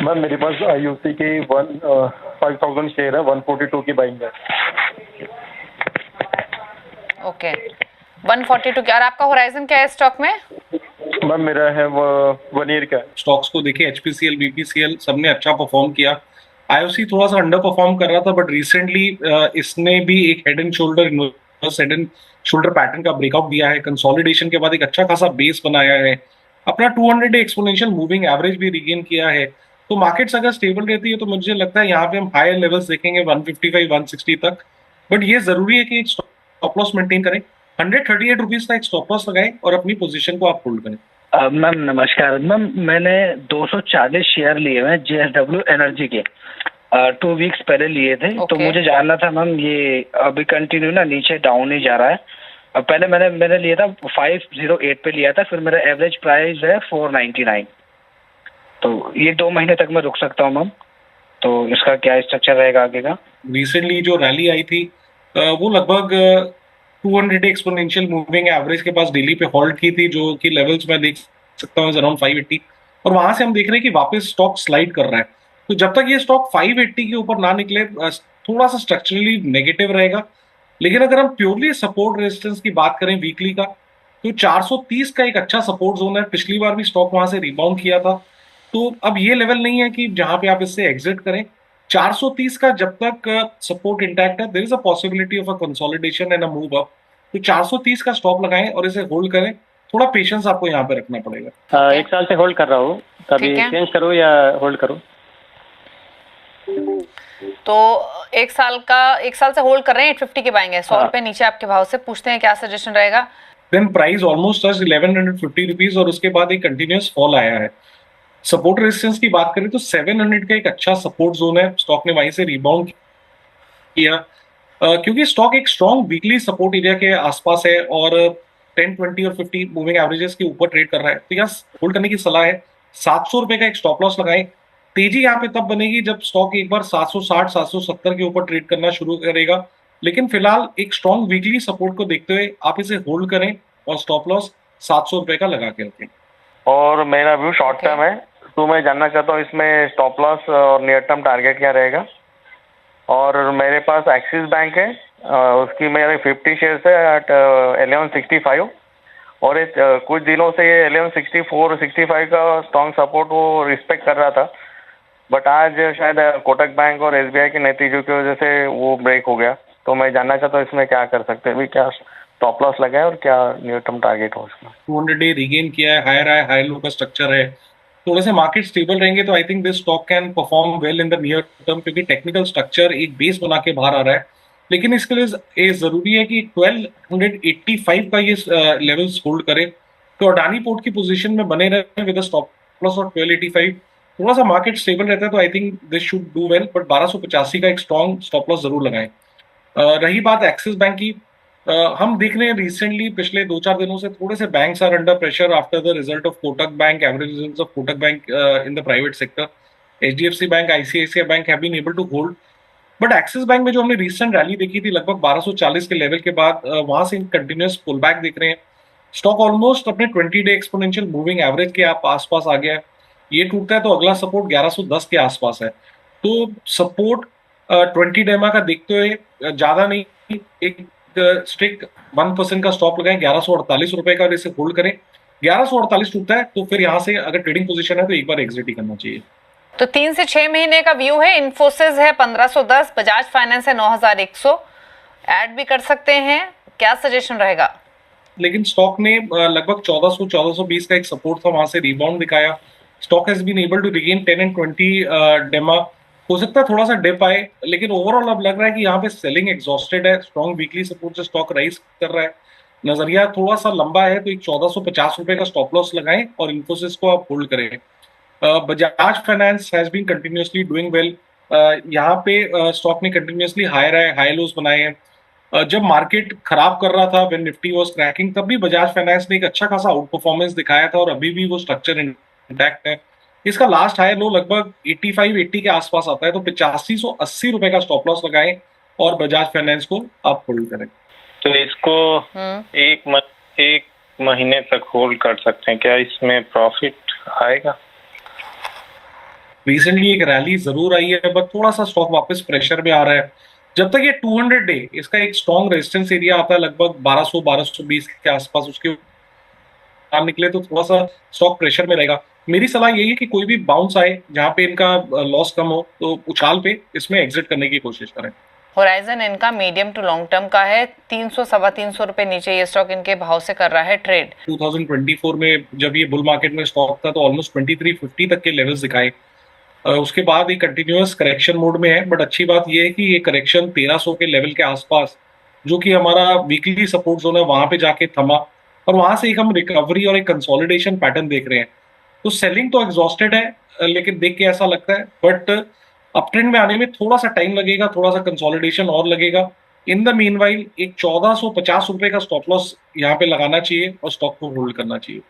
Ma'am मेरे पास IUC की 5000 share है, 142 की बाइंग है। ओके, 142 क्या? और आपका होराइजन क्या है स्टॉक में? मैम मेरा है वो 1 ईयर का। स्टॉक्स को देखिए, एचपीसीएल, बीपीसीएल सबने अच्छा परफॉर्म किया। आईओसी थोड़ा सा अंडर परफॉर्म कर रहा था, बट रिसेंटली इसने भी एक हेड एंड शोल्डर पैटर्न का ब्रेकआउट दिया है। कंसोलिडेशन के बाद एक अच्छा खासा बेस बनाया है, अपना 200 डे एक्सपोनेंशियल मूविंग एवरेज भी रिगेन किया है। तो मार्केट्स अगर स्टेबल रहती है तो मुझे लगता है यहाँ पे हम हायर लेवल्स देखेंगे 155 160 तक। बट ये जरूरी है कि एक स्टॉप लॉस मेंटेन करें, 138 रुपीज का एक स्टॉप लॉस लगाएं और अपनी पोजीशन को आप होल्ड करें। मैम नमस्कार मैम, मैंने 240 शेयर लिए हुए हैं जेएसडब्ल्यू एनर्जी के, 2 वीक्स पहले लिए थे। तो मुझे जानना था मैम, ये अभी कंटिन्यू ना नीचे डाउन ही जा रहा है। पहले मैंने लिया था 508 पे लिया था, फिर मेरा एवरेज प्राइस है 499। तो ये 2 महीने तक मैं रुक सकता हूँ मैम, तो इसका क्या स्ट्रक्चर रहेगा आगे का? रिसेंटली जो रैली आई थी वो लगभग 200 एक्सपोनेंशियल मूविंग एवरेज के पास डेली पे होल्ड की थी, जो कि लेवल्स मैं देख सकता हूँ अराउंड 580। और वहां से हम देख रहे हैं कि वापस स्टॉक स्लाइड कर रहा है। तो जब तक ये स्टॉक 580 के ऊपर ना निकले थोड़ा सा स्ट्रक्चरली नेगेटिव रहेगा। लेकिन अगर हम प्योरली सपोर्ट रेजिस्टेंस की बात करें वीकली का, तो 430 का एक अच्छा सपोर्ट जोन है। पिछली बार भी स्टॉक वहां से रिबाउंड किया था। तो अब ये लेवल नहीं है कि जहां पे आप इससे एग्जिट करें। 430 का जब तक सपोर्ट इंटैक्ट है, there is a possibility of a consolidation and a move up. तो 430 का स्टॉप लगाएं और इसे होल्ड करें। थोड़ा पेशेंस आपको यहाँ पे रखना पड़ेगा। 1 साल से होल्ड कर रहा हूँ, कभी चेंज करूँ या होल्ड करूँ? तो 1 साल से होल्ड कर रहे हैं, 850 के बाएंगे, 100 रुपए नीचे आपके भाव से। पूछते हैं क्या सजेशन रहेगा। देन प्राइस ऑलमोस्ट 1150 रुपीज और उसके बाद एक कंटिन्यूअस फॉल आया है। सपोर्ट रेजिस्टेंस की बात करें तो 700 का एक अच्छा सपोर्ट जोन है। स्टॉक ने वहीं से रिबाउंड किया क्योंकि स्टॉक एक स्ट्रॉन्ग वीकली सपोर्ट एरिया के आसपास है और 10, 20 और 50 मूविंग एवरेजेस के ऊपर ट्रेड कर रहा है। तो यहाँ होल्ड करने की सलाह है। 700 रुपए का एक स्टॉप लॉस लगाएं। तेजी यहाँ पे तब बनेगी जब स्टॉक एक बार 760 770 के ऊपर ट्रेड करना शुरू करेगा। लेकिन फिलहाल एक स्ट्रॉन्ग वीकली सपोर्ट को देखते हुए आप इसे होल्ड करें और स्टॉप लॉस 700 रुपए का लगा के रखें। और मेरा व्यू शॉर्ट टर्म है, तो मैं जानना चाहता हूँ इसमें स्टॉप लॉस और नियर टर्म टारगेट क्या रहेगा। और मेरे पास एक्सिस बैंक है, उसकी मेरे 50 शेयर्स है एट 1165। और कुछ दिनों से ये 1164 65 का स्ट्रॉन्ग सपोर्ट वो रिस्पेक्ट कर रहा था, बट आज शायद कोटक बैंक और एसबीआई के नतीजों की वजह से वो ब्रेक हो गया। तो मैं जानना चाहता हूँ इसमें क्या कर सकते हैं, अभी क्या स्टॉप लॉस लगाए और क्या नियर टर्म टारगेट हो इसमें। 200 डे रिगेन किया है, हायर हाई हाई लो का स्ट्रक्चर है। थोड़े से मार्केट स्टेबल रहेंगे तो I think this stock can perform well in the near term, क्योंकि टेक्निकल स्ट्रक्चर एक बेस बना के बाहर आ रहा है। लेकिन इसके लिए ये जरूरी है कि 1285 का ये लेवल्स होल्ड करे। तो अडानी पोर्ट की पोजीशन में बने रहे विद स्टॉप लॉस और 1285। थोड़ा सा मार्केट स्टेबल रहता है तो I think this should do well, but 1285 का एक स्ट्रॉन्ग स्टॉप लॉस जरूर लगाएं। रही बात एक्सिस बैंक की, हम देख रहे हैं रिसेंटली पिछले 2-4 दिनों से थोड़े से banks are under pressure after the result of Kotak bank, average results of Kotak bank in the private sector. HDFC bank, ICICI bank have been able to hold. But axis bank में जो हमने रिसेंट रैली देखी थी लगभग 1240 के level के बाद, वहां से कंटिन्यूअस पुल बैक देख रहे हैं। स्टॉक ऑलमोस्ट अपने 20 डे एक्सपोनेंशियल मूविंग एवरेज के आप आसपास आ गया है। ये टूटता है तो अगला सपोर्ट 1110 के आसपास है। तो सपोर्ट 20 डेमा का देखते हुए ज्यादा नहीं, एक स्ट्रिक्ट 1% का स्टॉप लगाएं 1148 रुपए का और इसे होल्ड करें। 1148 टूटता है तो फिर यहाँ से अगर ट्रेडिंग पोजीशन है तो एक बार एग्जिट ही करना चाहिए। तो 3 से 6 महीने का व्यू है। इन्फोसिस है 1510, बजाज फाइनेंस है 9100, ऐड भी कर सकते हैं। क्या सजेशन रहेगा? लेकिन स्टॉक ने लगभग 1400 1420 का एक सपोर्ट था, वहां से रिबाउंड दिखाया। Stock has been able to regain 10 and 20 DEMA. हो सकता है थोड़ा सा डिप आए, लेकिन ओवरऑल अब लग रहा है कि यहाँ पे सेलिंग एग्जॉस्टेड है। स्ट्रॉन्ग वीकली सपोर्ट से स्टॉक राइज कर रहा है। नजरिया थोड़ा सा लंबा है तो एक 1450 रुपए का स्टॉप लॉस लगाएं और इन्फोसिस को आप होल्ड करें। Bajaj finance has been continuously doing well. यहाँ पे स्टॉक ने कंटिन्यूअसली हाई लोज बनाए हैं। जब मार्केट खराब कर रहा था, व्हेन निफ्टी वाज क्रैकिंग, तब भी बजाज फाइनेंस ने एक अच्छा खासा आउट परफॉर्मेंस दिखाया था और अभी भी वो स्ट्रक्चर इंटैक्ट है। इसका लास्ट हाई लो लगभग 85-80 के आसपास आता है, तो 8580 रुपए का स्टॉप लॉस लगाएं और बजाज फाइनेंस को आप होल्ड करें। तो इसको एक महीने तक होल्ड कर सकते हैं क्या? इसमें प्रॉफिट आएगा? रिसेंटली एक रैली जरूर आई है, बट थोड़ा सा स्टॉक वापस प्रेशर में आ रहा है। जब तक ये 200 डे इसका एक स्ट्रॉन्ग रेजिस्टेंस एरिया आता है लगभग 1200-1220 के आसपास, उसके बाहर निकले तो थोड़ा सा स्टॉक प्रेशर में रहेगा। मेरी सलाह यही है कि कोई भी बाउंस आए जहां पे इनका लॉस कम हो तो उछाल पे इसमें एग्जिट करने की कोशिश करें। होराइजन इनका मीडियम टू लॉन्ग टर्म का है, 300-325 रुपए नीचे ये स्टॉक इनके भाव से कर रहा है ट्रेड। 2024 में जब ये बुल मार्केट में स्टॉक था तो ऑलमोस्ट 2350 तक के लेवल्स दिखाए। उसके बाद ये कंटिन्यूअस करेक्शन मोड में है, बट अच्छी बात ये है कि ये करेक्शन 1300 के लेवल के आसपास, जो कि हमारा वीकली सपोर्ट जोन है, वहां पे जाके थमा और वहां से एक हम रिकवरी और एक कंसोलिडेशन पैटर्न देख रहे हैं। तो सेलिंग तो एग्जॉस्टेड है, लेकिन देख के ऐसा लगता है, बट अप ट्रेंड में आने में थोड़ा सा टाइम लगेगा, थोड़ा सा कंसोलिडेशन और लगेगा। इन द मीनवाइल एक 1450 रुपए का स्टॉप लॉस यहाँ पे लगाना चाहिए और स्टॉक को होल्ड करना चाहिए।